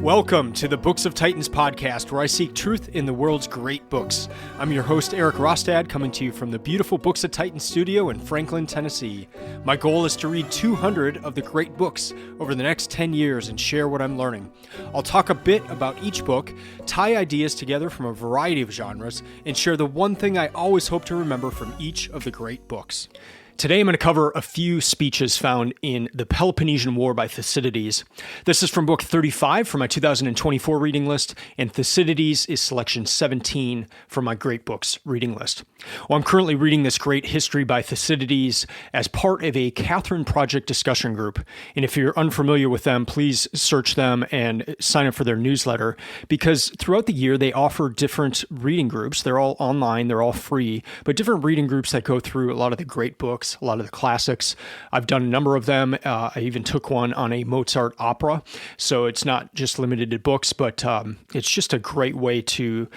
Welcome to the Books of Titans podcast, where I seek truth in the world's great books. I'm your host, Eric Rostad, coming to you from the beautiful Books of Titans studio in Franklin, Tennessee. My goal is to read 200 of the great books over the next 10 years and share what I'm learning. I'll talk a bit about each book, tie ideas together from a variety of genres, and share the one thing I always hope to remember from each of the great books. Today I'm going to cover a few speeches found in the Peloponnesian War by Thucydides. This is from book 35 from my 2024 reading list, and Thucydides is selection 17 from my great books reading list. Well, I'm currently reading this great history by Thucydides as part of a Catherine Project discussion group. And if you're unfamiliar with them, please search them and sign up for their newsletter, because throughout the year they offer different reading groups. They're all online, they're all free, but different reading groups that go through a lot of the great books, a lot of the classics. I've done a number of them. I even took one on a Mozart opera. So it's not just limited to books, but it's just a great way to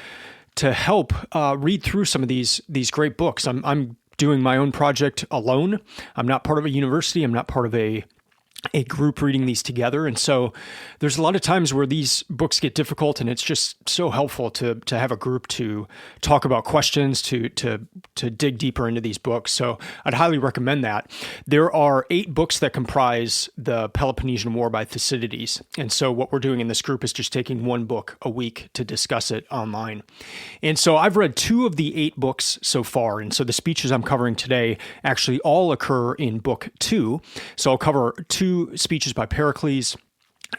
help read through some of these great books. I'm doing my own project alone. I'm not part of a university. I'm not part of a group reading these together. And so there's a lot of times where these books get difficult, and it's just so helpful to have a group to talk about questions, to dig deeper into these books. So I'd highly recommend that. There are 8 books that comprise the Peloponnesian War by Thucydides. And so what we're doing in this group is just taking one book a week to discuss it online. And so I've read 2 of the 8 books so far. And so the speeches I'm covering today actually all occur in book 2. So I'll cover 2 speeches by Pericles,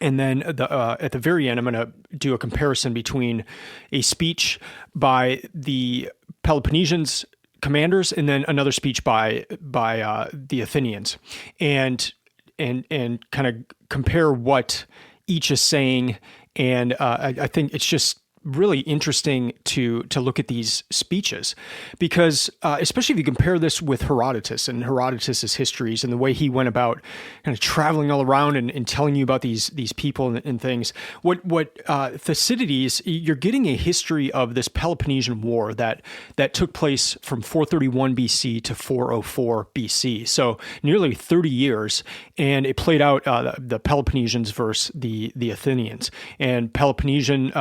and then at the very end, I'm going to do a comparison between a speech by the Peloponnesians commanders and then another speech by the Athenians, and kind of compare what each is saying. And I think it's just really interesting to look at these speeches, because especially if you compare this with Herodotus and Herodotus's histories and the way he went about kind of traveling all around and telling you about these people and things. What Thucydides, you're getting a history of this Peloponnesian War that took place from 431 BC to 404 BC, so nearly 30 years, and it played out the Peloponnesians versus the Athenians. And Peloponnesian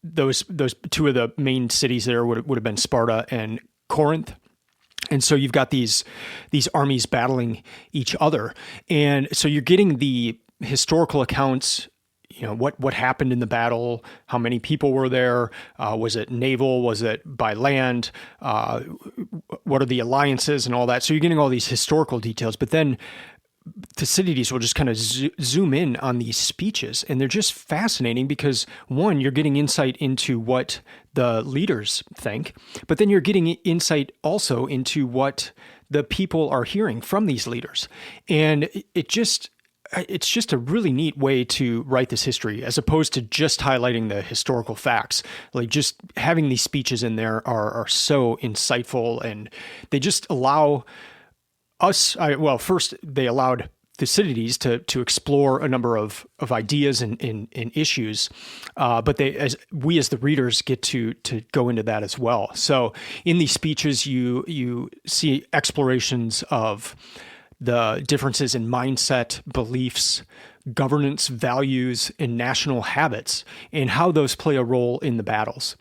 those 2 of the main cities there would have been Sparta and Corinth. And so you've got these armies battling each other. And so you're getting the historical accounts, what happened in the battle, how many people were there, was it naval, was it by land, what are the alliances and all that. So you're getting all these historical details, but then Thucydides will just kind of zoom in on these speeches, and they're just fascinating because, one, you're getting insight into what the leaders think, but then you're getting insight also into what the people are hearing from these leaders. And it's just a really neat way to write this history, as opposed to just highlighting the historical facts. Like, just having these speeches in there are so insightful, and they just allow us, first they allowed Thucydides to explore a number of ideas and issues, but we as the readers get to go into that as well. So in these speeches, you see explorations of the differences in mindset, beliefs, governance, values, and national habits, and how those play a role in the battles.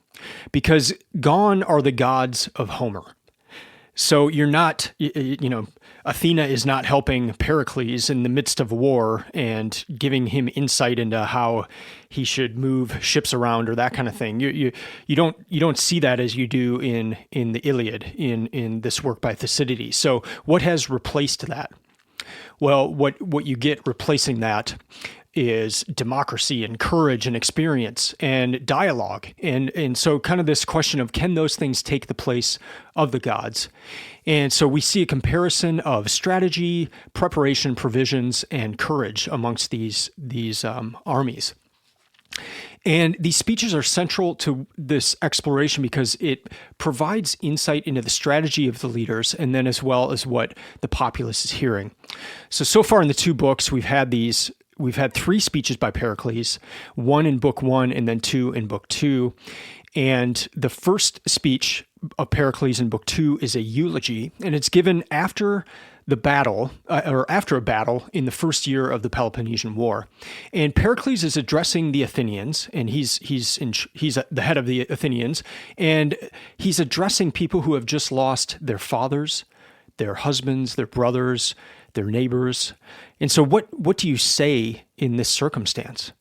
Because gone are the gods of Homer. So you're not, Athena is not helping Pericles in the midst of war and giving him insight into how he should move ships around or that kind of thing. You don't see that as you do in the Iliad, in this work by Thucydides. So what has replaced that? Well, what you get replacing that is democracy and courage and experience and dialogue. And so kind of this question of, can those things take the place of the gods? And so we see a comparison of strategy, preparation, provisions, and courage amongst these armies. And these speeches are central to this exploration because it provides insight into the strategy of the leaders, and then as well as what the populace is hearing. So far in the 2 books, we've had 3 speeches by Pericles, 1 in book 1 and then 2 in book 2. And the first speech of Pericles in book 2 is a eulogy, and it's given after the battle, or after a battle in the first year of the Peloponnesian War. And Pericles is addressing the Athenians, and he's the head of the Athenians, and he's addressing people who have just lost their fathers, their husbands, their brothers, their neighbors. And so what do you say in this circumstance?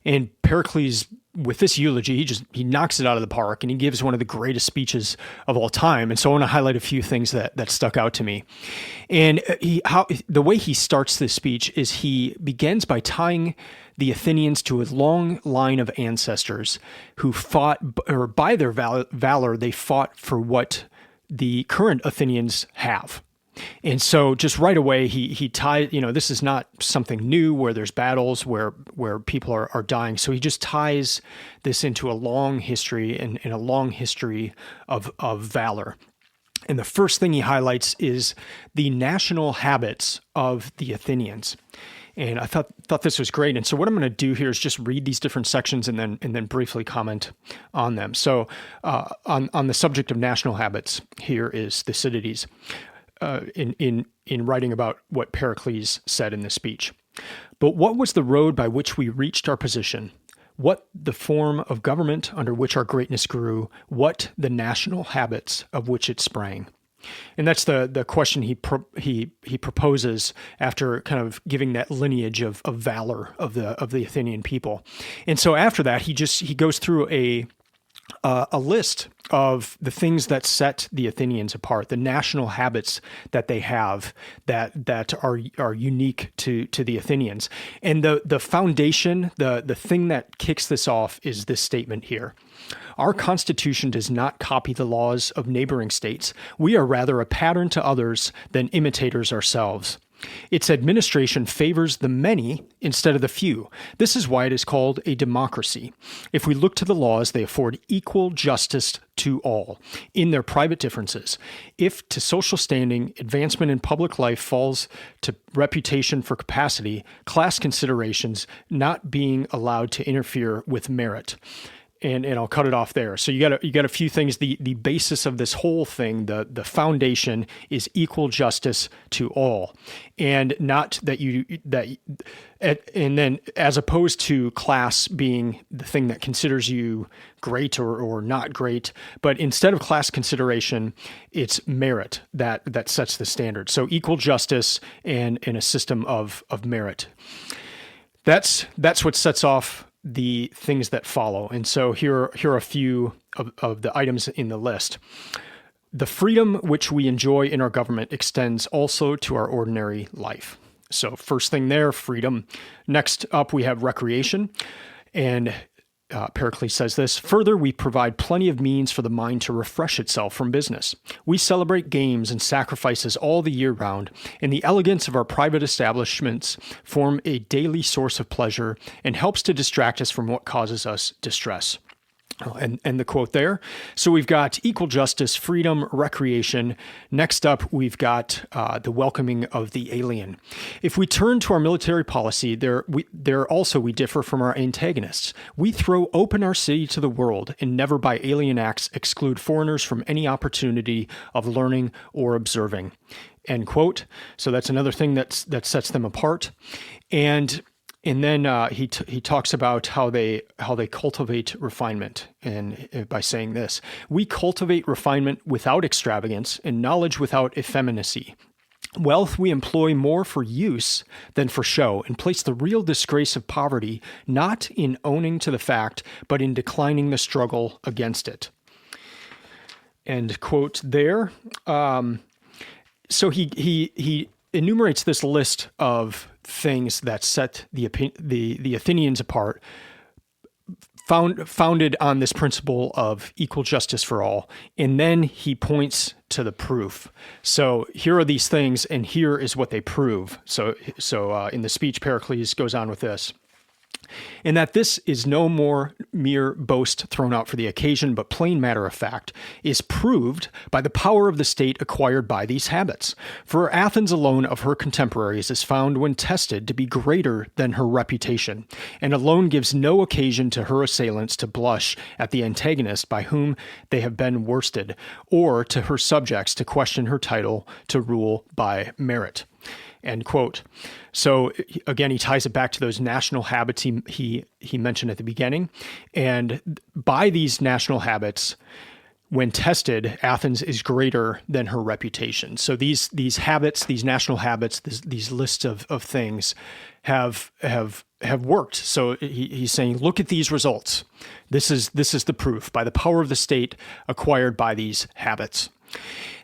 And Pericles, with this eulogy, he knocks it out of the park, and he gives one of the greatest speeches of all time. And so I want to highlight a few things that stuck out to me. And the way he starts this speech is he begins by tying the Athenians to a long line of ancestors who fought, or by their valor, they fought for what the current Athenians have. And so just right away, he ties, this is not something new where there's battles where people are dying. So he just ties this into a long history and a long history of valor. And the first thing he highlights is the national habits of the Athenians. And I thought this was great. And so what I'm going to do here is just read these different sections and then briefly comment on them. So on the subject of national habits, here is Thucydides. In writing about what Pericles said in this speech. But what was the road by which we reached our position? What the form of government under which our greatness grew? What the national habits of which it sprang? And that's the question he proposes after kind of giving that lineage of valor of the Athenian people. And so after that, he goes through a list of the things that set the Athenians apart, the national habits that they have that are unique to the Athenians. And the foundation, the thing that kicks this off is this statement here. Our constitution does not copy the laws of neighboring states. We are rather a pattern to others than imitators ourselves. Its administration favors the many instead of the few. This is why it is called a democracy. If we look to the laws, they afford equal justice to all in their private differences. If to social standing, advancement in public life falls to reputation for capacity, class considerations not being allowed to interfere with merit. And I'll cut it off there. So you got a few things. The basis of this whole thing, the foundation is equal justice to all, and not and then as opposed to class being the thing that considers you great or not great, but instead of class consideration, it's merit that sets the standard. So equal justice and a system of merit. That's what sets off the things that follow. And so here are a few of the items in the list. The freedom which we enjoy in our government extends also to our ordinary life. So first thing there, freedom. Next up, we have recreation. And Pericles says this, further, we provide plenty of means for the mind to refresh itself from business. We celebrate games and sacrifices all the year round, and the elegance of our private establishments form a daily source of pleasure and helps to distract us from what causes us distress. And the quote there. So we've got equal justice, freedom, recreation. Next up, we've got the welcoming of the alien. If we turn to our military policy, there also we differ from our antagonists. We throw open our city to the world and never by alien acts exclude foreigners from any opportunity of learning or observing. End quote. So that's another thing that sets them apart. And then he talks about how they cultivate refinement, and by saying this, we cultivate refinement without extravagance and knowledge without effeminacy. Wealth we employ more for use than for show, and place the real disgrace of poverty not in owning to the fact, but in declining the struggle against it. End quote there. So he enumerates this list of things that set the Athenians apart, founded on this principle of equal justice for all. And then he points to the proof. So here are these things, and here is what they prove. So in the speech, Pericles goes on with this. and that this is no more mere boast thrown out for the occasion, but plain matter of fact, is proved by the power of the state acquired by these habits. For Athens alone of her contemporaries is found when tested to be greater than her reputation, and alone gives no occasion to her assailants to blush at the antagonist by whom they have been worsted, or to her subjects to question her title to rule by merit. End quote. So again, he ties it back to those national habits he mentioned at the beginning. And by these national habits, when tested, Athens is greater than her reputation. So these habits, these national habits, these lists of things have worked. So he's saying, look at these results. This is the proof by the power of the state acquired by these habits.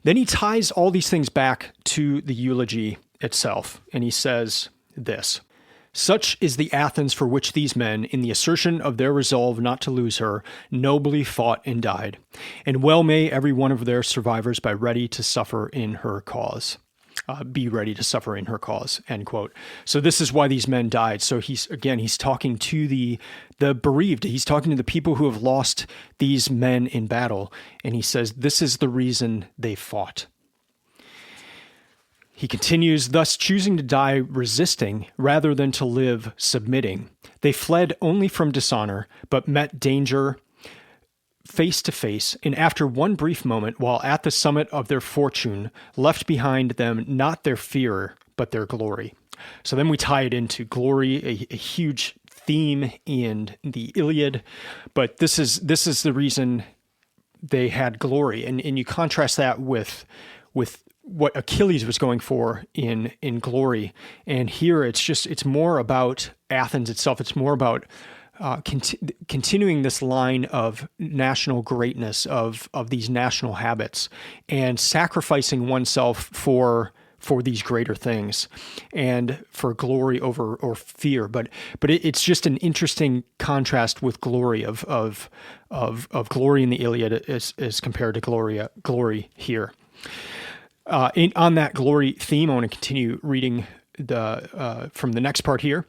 Then he ties all these things back to the eulogy itself, and he says this: "Such is the Athens for which these men, in the assertion of their resolve not to lose her, nobly fought and died. And well may every one of their survivors be ready to suffer in her cause." End quote. So this is why these men died. So he's talking to the bereaved. He's talking to the people who have lost these men in battle, and he says this is the reason they fought. He continues, "Thus choosing to die resisting rather than to live submitting. They fled only from dishonor, but met danger face to face, and after one brief moment, while at the summit of their fortune, left behind them not their fear, but their glory." So then we tie it into glory, a huge theme in the Iliad, but this is the reason they had glory. And you contrast that with what Achilles was going for in glory. And here it's more about Athens itself. It's more about continuing this line of national greatness, of these national habits, and sacrificing oneself for these greater things and for glory or fear. But it's just an interesting contrast with glory of glory in the Iliad as compared to glory here. On that glory theme, I want to continue reading from the next part here.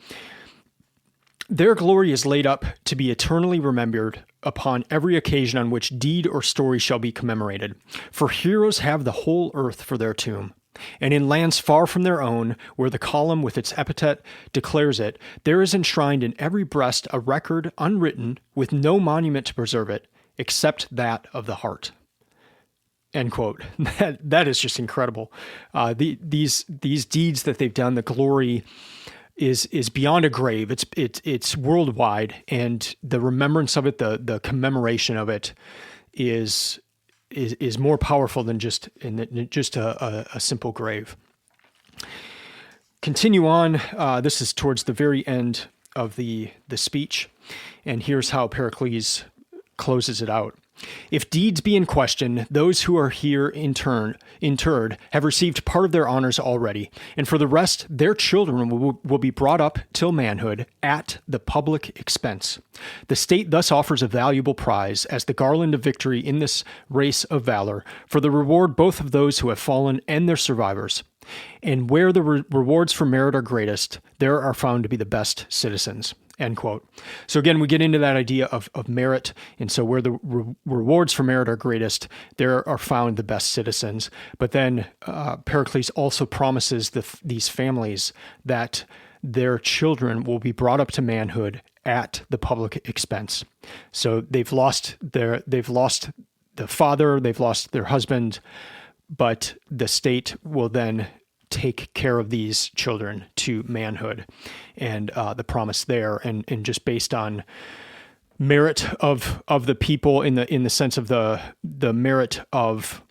"Their glory is laid up to be eternally remembered upon every occasion on which deed or story shall be commemorated. For heroes have the whole earth for their tomb. And in lands far from their own, where the column with its epithet declares it, there is enshrined in every breast a record unwritten, with no monument to preserve it, except that of the heart." End quote. That is just incredible. These deeds that they've done, the glory is beyond a grave. It's worldwide, and the remembrance of it, the commemoration of it, is more powerful than just a simple grave. Continue on. This is towards the very end of the speech, and here's how Pericles closes it out. "If deeds be in question, those who are here interred have received part of their honors already, and for the rest, their children will be brought up till manhood at the public expense. The state thus offers a valuable prize as the garland of victory in this race of valor, for the reward both of those who have fallen and their survivors. And where the rewards for merit are greatest, there are found to be the best citizens." End quote. So again, we get into that idea of merit. And so where the rewards for merit are greatest, there are found the best citizens. But then Pericles also promises these families that their children will be brought up to manhood at the public expense. So they've lost the father, they've lost their husband, but the state will then take care of these children to manhood, and the promise there, and just based on merit of the people in the sense of the merit of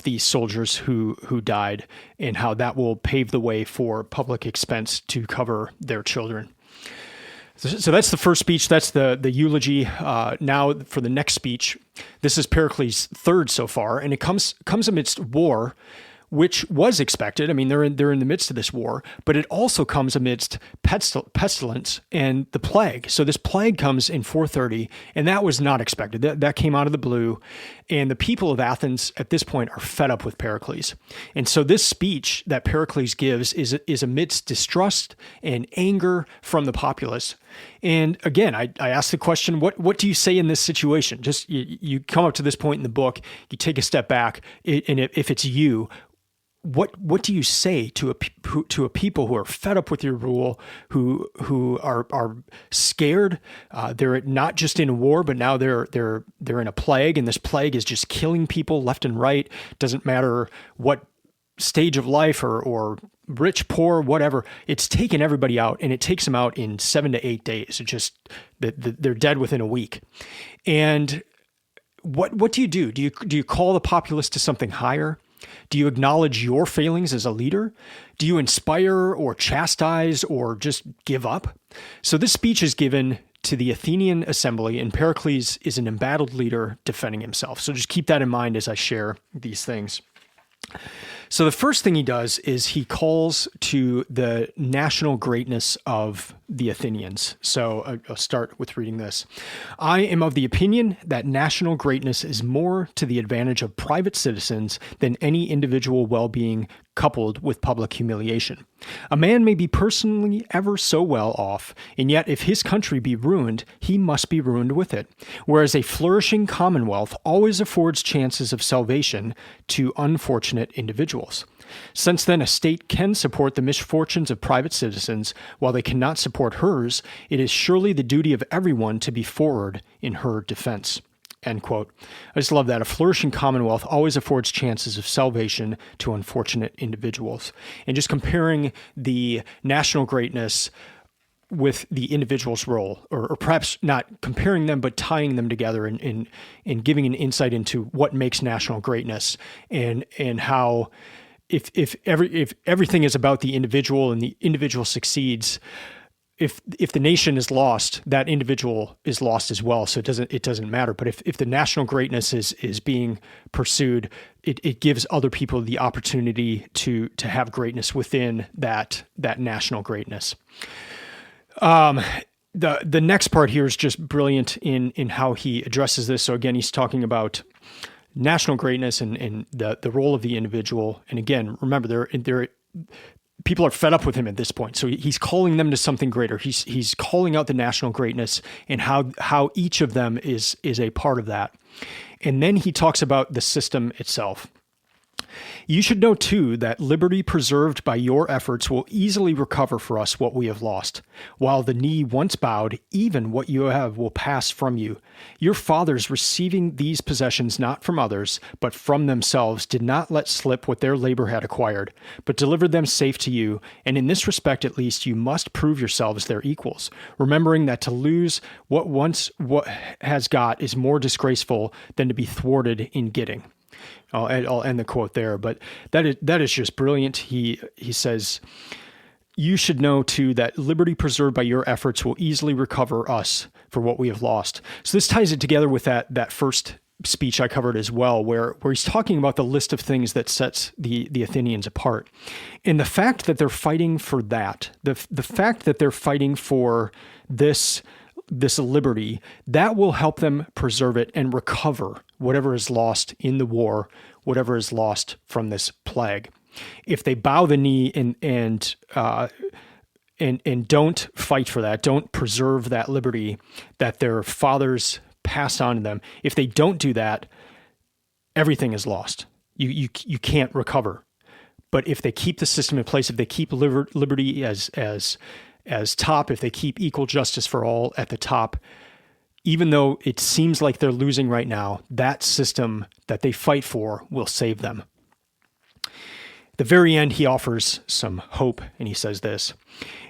these soldiers who died, and how that will pave the way for public expense to cover their children. So that's the first speech. That's the eulogy. Now for the next speech, this is Pericles' third so far, and it comes amidst war, which was expected. I mean, they're in the midst of this war, but it also comes amidst pestilence and the plague. So this plague comes in 430, and that was not expected. That came out of the blue, and the people of Athens at this point are fed up with Pericles. And so this speech that Pericles gives is amidst distrust and anger from the populace. And again, I ask the question, what do you say in this situation? Just you come up to this point in the book, you take a step back, and if it's you, what do you say to a people who are fed up with your rule, who are scared? They're not just in a war, but now they're in a plague, and this plague is just killing people left and right. Doesn't matter what stage of life or rich, poor, whatever. It's taken everybody out, and it takes them out in 7 to 8 days. It just they're dead within a week. And what do you do? Do you call the populace to something higher? Do you acknowledge your failings as a leader? Do you inspire or chastise or just give up? So this speech is given to the Athenian assembly, and Pericles is an embattled leader defending himself. So just keep that in mind as I share these things. So the first thing he does is he calls to the national greatness of the Athenians. So I'll start with reading this. I am of the opinion that national greatness is more to the advantage of private citizens than any individual well-being coupled with public humiliation. A man may be personally ever so well off, and yet if his country be ruined, he must be ruined with it, whereas a flourishing commonwealth always affords chances of salvation to unfortunate individuals. Since then a state can support the misfortunes of private citizens while they cannot support hers, it is surely the duty of everyone to be forward in her defense. End quote. I just love that. A flourishing commonwealth always affords chances of salvation to unfortunate individuals. And just comparing the national greatness with the individual's role, or perhaps not comparing them, but tying them together and giving an insight into what makes national greatness and how if everything is about the individual and the individual succeeds, if the nation is lost, that individual is lost as well. So it doesn't matter. But if the national greatness is being pursued, it gives other people the opportunity to have greatness within that national greatness. The next part here is just brilliant in how he addresses this. So again, he's talking about national greatness and the role of the individual. And again, remember, people are fed up with him at this point. So he's calling them to something greater. He's calling out the national greatness and how each of them is a part of that. And then he talks about the system itself. You should know, too, that liberty preserved by your efforts will easily recover for us what we have lost. While the knee once bowed, even what you have will pass from you. Your fathers, receiving these possessions not from others, but from themselves, did not let slip what their labor had acquired, but delivered them safe to you, and in this respect at least you must prove yourselves their equals, remembering that to lose what has got is more disgraceful than to be thwarted in getting. I'll end the quote there, but that is just brilliant. He says, you should know too that liberty preserved by your efforts will easily recover us for what we have lost. So this ties it together with that first speech I covered as well, where he's talking about the list of things that sets the Athenians apart. And the fact that they're fighting for that, the fact that they're fighting for this liberty, that will help them preserve it and recover whatever is lost in the war, whatever is lost from this plague. If they bow the knee and don't fight for that, don't preserve that liberty that their fathers passed on to them, if they don't do that, everything is lost. You can't recover. But if they keep the system in place, if they keep liberty as top, if they keep equal justice for all at the top, even though it seems like they're losing right now, that system that they fight for will save them. At the very end, he offers some hope, and he says this,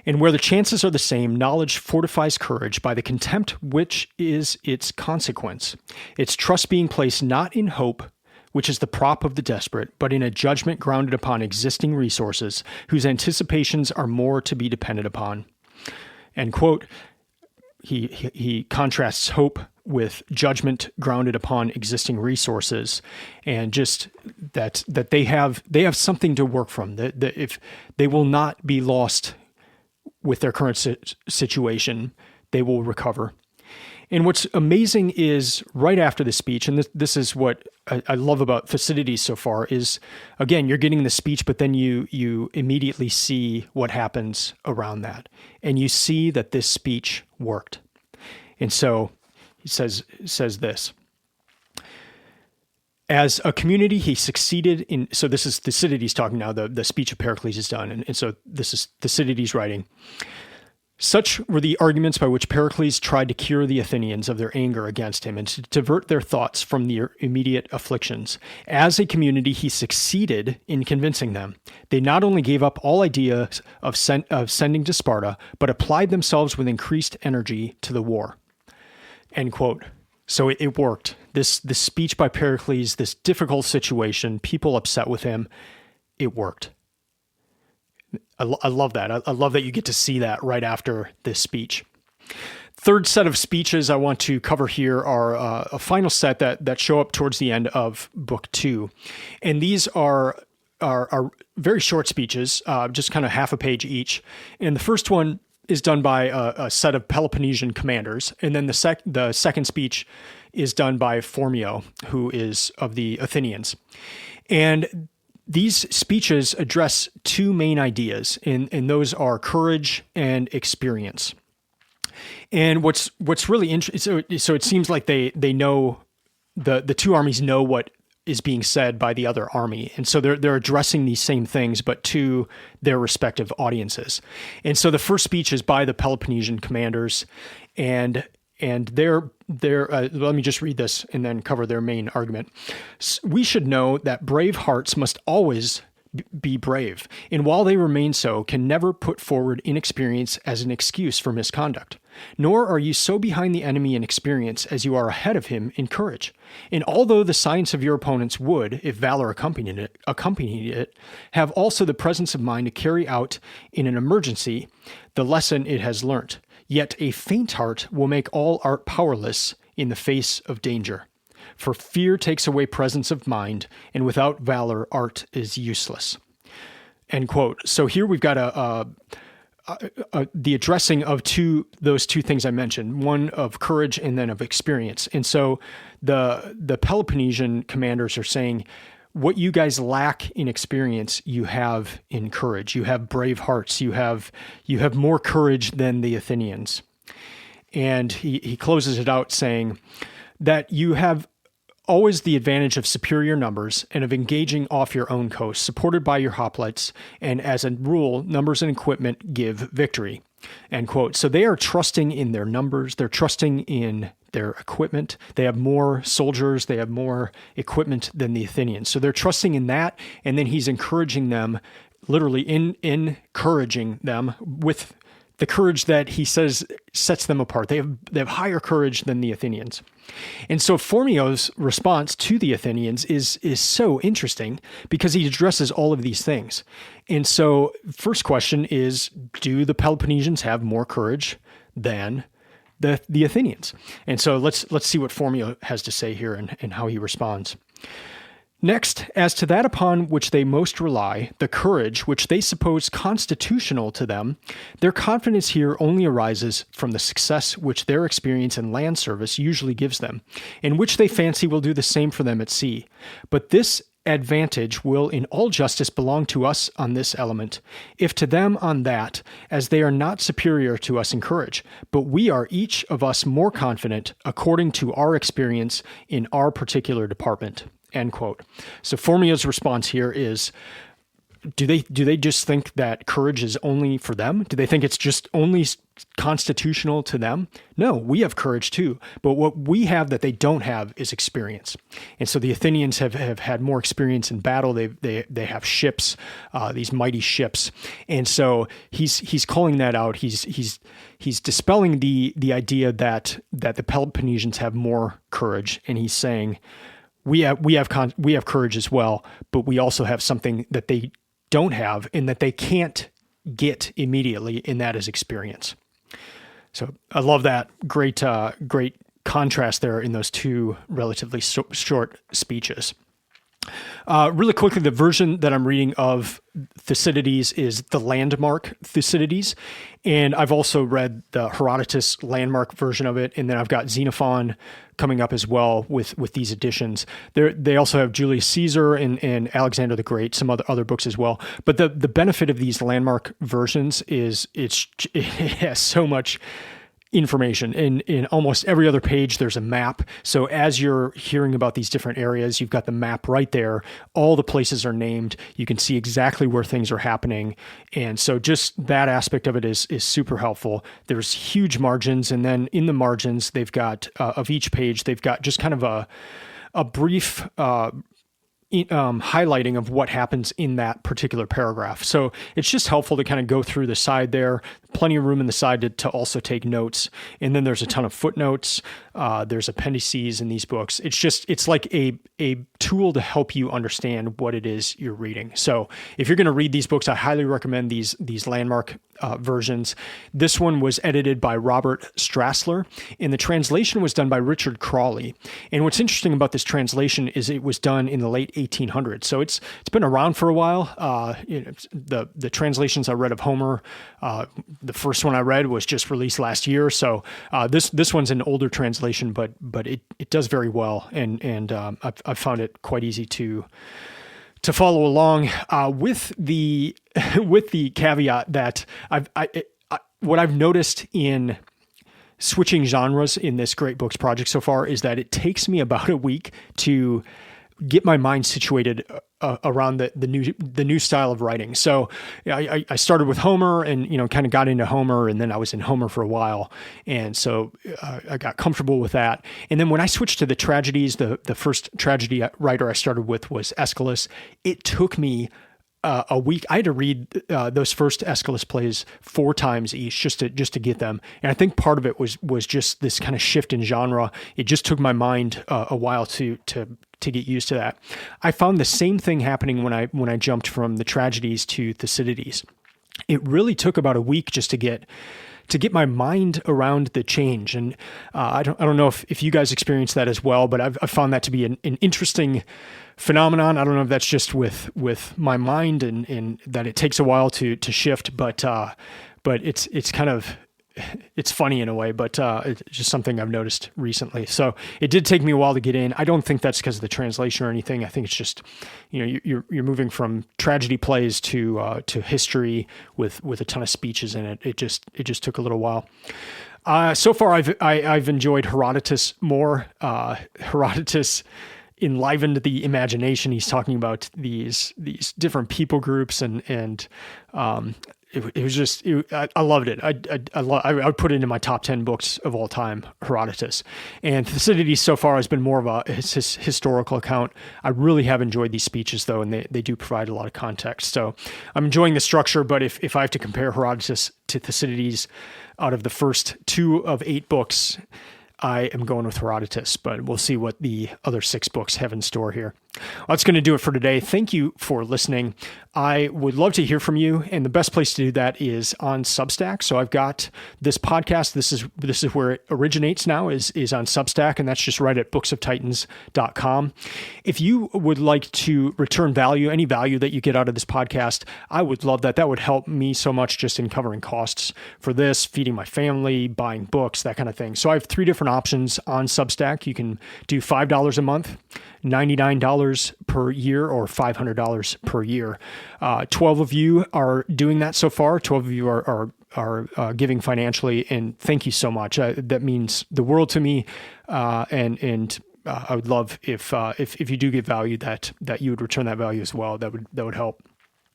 and where the chances are the same, knowledge fortifies courage by the contempt which is its consequence, its trust being placed not in hope, which is the prop of the desperate, but in a judgment grounded upon existing resources, whose anticipations are more to be depended upon. End quote. He contrasts hope with judgment grounded upon existing resources, and just that they have something to work from. That if they will not be lost with their current situation, they will recover. And what's amazing is right after the speech, and this is what I love about Thucydides so far, is, again, you're getting the speech, but then you immediately see what happens around that. And you see that this speech worked. And so he says this. As a community, he succeeded in, so this is Thucydides talking now, the speech of Pericles is done. And so this is Thucydides writing. Such were the arguments by which Pericles tried to cure the Athenians of their anger against him and to divert their thoughts from their immediate afflictions. As a community, he succeeded in convincing them. They not only gave up all idea of sending to Sparta, but applied themselves with increased energy to the war. End quote. So it worked. This speech by Pericles, this difficult situation, people upset with him, it worked. I love that. I love that you get to see that right after this speech. Third set of speeches I want to cover here are a final set that show up towards the end of Book 2. And these are very short speeches, just kind of half a page each. And the first one is done by a set of Peloponnesian commanders. And then the second speech is done by Phormio, who is of the Athenians. And these speeches address two main ideas, and those are courage and experience. And what's really interesting, so it seems like they know, the two armies know what is being said by the other army, and so they're addressing these same things, but to their respective audiences. And so the first speech is by the Peloponnesian commanders, and they're let me just read this and then cover their main argument. We should know that brave hearts must always be brave, and while they remain so, can never put forward inexperience as an excuse for misconduct. Nor are you so behind the enemy in experience as you are ahead of him in courage. And although the science of your opponents would, if valor accompanied it, have also the presence of mind to carry out in an emergency the lesson it has learnt. Yet a faint heart will make all art powerless in the face of danger. For fear takes away presence of mind, and without valor, art is useless. End quote. So here we've got the addressing of those two things I mentioned, one of courage and then of experience. And so the Peloponnesian commanders are saying, what you guys lack in experience, you have in courage. You have brave hearts. You have more courage than the Athenians. And he closes it out saying that you have always the advantage of superior numbers and of engaging off your own coast, supported by your hoplites, and as a rule, numbers and equipment give victory. End quote. So they are trusting in their numbers. They're trusting in their equipment. They have more soldiers. They have more equipment than the Athenians. So they're trusting in that. And then he's encouraging them, literally encouraging them with the courage that he says sets them apart. They have higher courage than the Athenians. And so Phormio's response to the Athenians is so interesting because he addresses all of these things. And so first question is, do the Peloponnesians have more courage than the Athenians? And so let's see what Phormio has to say here and how he responds. Next, as to that upon which they most rely, the courage which they suppose constitutional to them, their confidence here only arises from the success which their experience in land service usually gives them, and which they fancy will do the same for them at sea. But this advantage will in all justice belong to us on this element, if to them on that, as they are not superior to us in courage, but we are each of us more confident according to our experience in our particular department. End quote. So Phormio's response here is, do they just think that courage is only for them? Do they think it's just only constitutional to them? No, we have courage too. But what we have that they don't have is experience. And so the Athenians have had more experience in battle. They have ships, these mighty ships. And so he's calling that out. He's dispelling the idea that the Peloponnesians have more courage, and he's saying, we have courage as well, but we also have something that they don't have and that they can't get immediately, and that is experience. So I love that. Great contrast there in those two relatively short speeches. Really quickly, the version that I'm reading of Thucydides is the landmark Thucydides, and I've also read the Herodotus landmark version of it, and then I've got Xenophon coming up as well with these editions. They also have Julius Caesar and Alexander the Great, some other books as well. But the benefit of these landmark versions is it has so much information. In almost every other page, there's a map. So as you're hearing about these different areas, you've got the map right there. All the places are named. You can see exactly where things are happening. And so just that aspect of it is super helpful. There's huge margins. And then in the margins, they've got, of each page, they've got just kind of a brief highlighting of what happens in that particular paragraph. So it's just helpful to kind of go through the side there, plenty of room in the side to also take notes. And then there's a ton of footnotes. There's appendices in these books. It's like a tool to help you understand what it is you're reading. So if you're going to read these books, I highly recommend these landmark versions. This one was edited by Robert Strassler, and the translation was done by Richard Crawley. And what's interesting about this translation is it was done in the late 1800s. So it's been around for a while. The translations I read of Homer, the first one I read was just released last year. So this one's an older translation, but it does very well, and I've found it quite easy to follow along with the caveat that what I've noticed in switching genres in this Great Books project so far is that it takes me about a week to get my mind situated around the new style of writing. So I started with Homer and, kind of got into Homer, and then I was in Homer for a while. And so I got comfortable with that. And then when I switched to the tragedies, the first tragedy writer I started with was Aeschylus. It took me a week. I had to read those first Aeschylus plays 4 times each just to get them. And I think part of it was just this kind of shift in genre. It just took my mind a while to get used to that. I found the same thing happening when I jumped from the tragedies to Thucydides. It really took about a week just to get my mind around the change. And I don't know if you guys experience that as well, but I've found that to be an interesting phenomenon. I don't know if that's just with my mind and that it takes a while to shift, but it's kind of, it's funny in a way, but it's just something I've noticed recently. So it did take me a while to get in. I don't think that's because of the translation or anything. I think it's just, you're moving from tragedy plays to history with a ton of speeches in it. It just took a little while. So far I've enjoyed Herodotus more. Herodotus enlivened the imagination. He's talking about these different people groups and it was just, I loved it. I would put it into my top 10 books of all time, Herodotus. And Thucydides so far has been more of his historical account. I really have enjoyed these speeches though, and they do provide a lot of context. So I'm enjoying the structure, but if I have to compare Herodotus to Thucydides out of the first 2 of 8 books, I am going with Herodotus, but we'll see what the other 6 books have in store here. Well, that's going to do it for today. Thank you for listening. I would love to hear from you, and the best place to do that is on Substack. So I've got this podcast. This is where it originates now, is on Substack, and that's just right at booksoftitans.com. If you would like to return value, any value that you get out of this podcast, I would love that. That would help me so much just in covering costs for this, feeding my family, buying books, that kind of thing. So I have 3 different options on Substack. You can do $5 a month, $99 per year, or $500 per year. 12 of you are doing that so far. 12 of you are giving financially, and thank you so much. That means the world to me. And I would love if you do give value that you would return that value as well. That would help.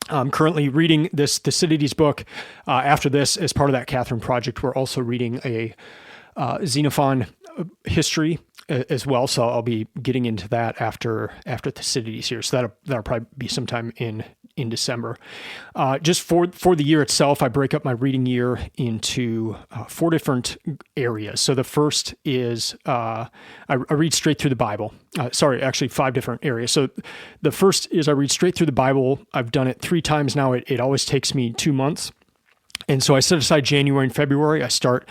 I'm currently reading this Thucydides book. After this, as part of that Catherine project, we're also reading a Xenophon history as well. So I'll be getting into that after Thucydides here. So that'll probably be sometime in December. Just for the year itself, I break up my reading year into 4 different areas. So the first is I read straight through the Bible. Actually 5 different areas. So the first is I read straight through the Bible. I've done it 3 times now. It always takes me 2 months. And so I set aside January and February. I start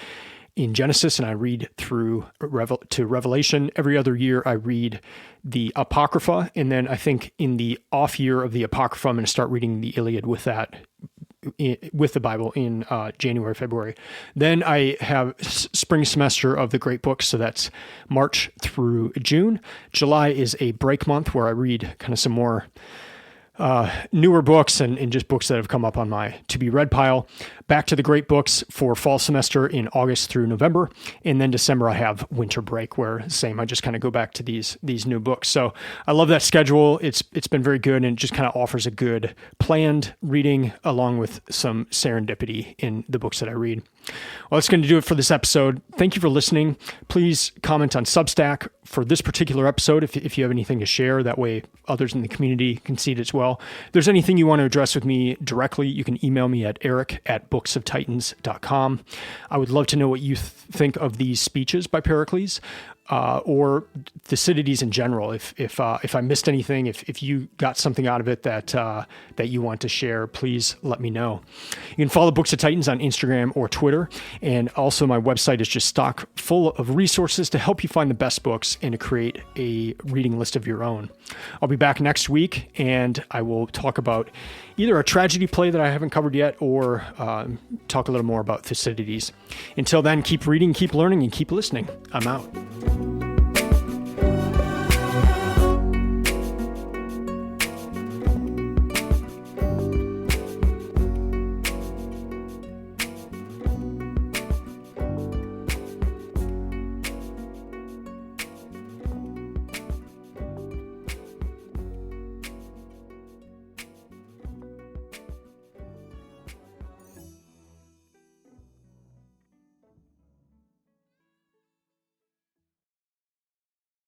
in Genesis and I read through to Revelation. Every other year I read the Apocrypha, and then I think in the off year of the Apocrypha, I'm going to start reading the Iliad with the Bible in January, February. Then I have spring semester of the great books, so that's March through June. July is a break month where I read kind of some more newer books and just books that have come up on my to-be read pile. Back to the great books for fall semester in August through November. And then December, I have winter break where I just kind of go back to these new books. So I love that schedule. It's been very good, and it just kind of offers a good planned reading along with some serendipity in the books that I read. Well, that's going to do it for this episode. Thank you for listening. Please comment on Substack for this particular episode if you have anything to share. That way others in the community can see it as well. If there's anything you want to address with me directly, you can email me at eric@booksoftitans.com. I would love to know what you think of these speeches by Pericles. Or Thucydides in general. If I missed anything, if you got something out of it that you want to share, please let me know. You can follow Books of Titans on Instagram or Twitter, and also my website is just stock full of resources to help you find the best books and to create a reading list of your own. I'll be back next week, and I will talk about either a tragedy play that I haven't covered yet, or talk a little more about Thucydides. Until then, keep reading, keep learning, and keep listening. I'm out.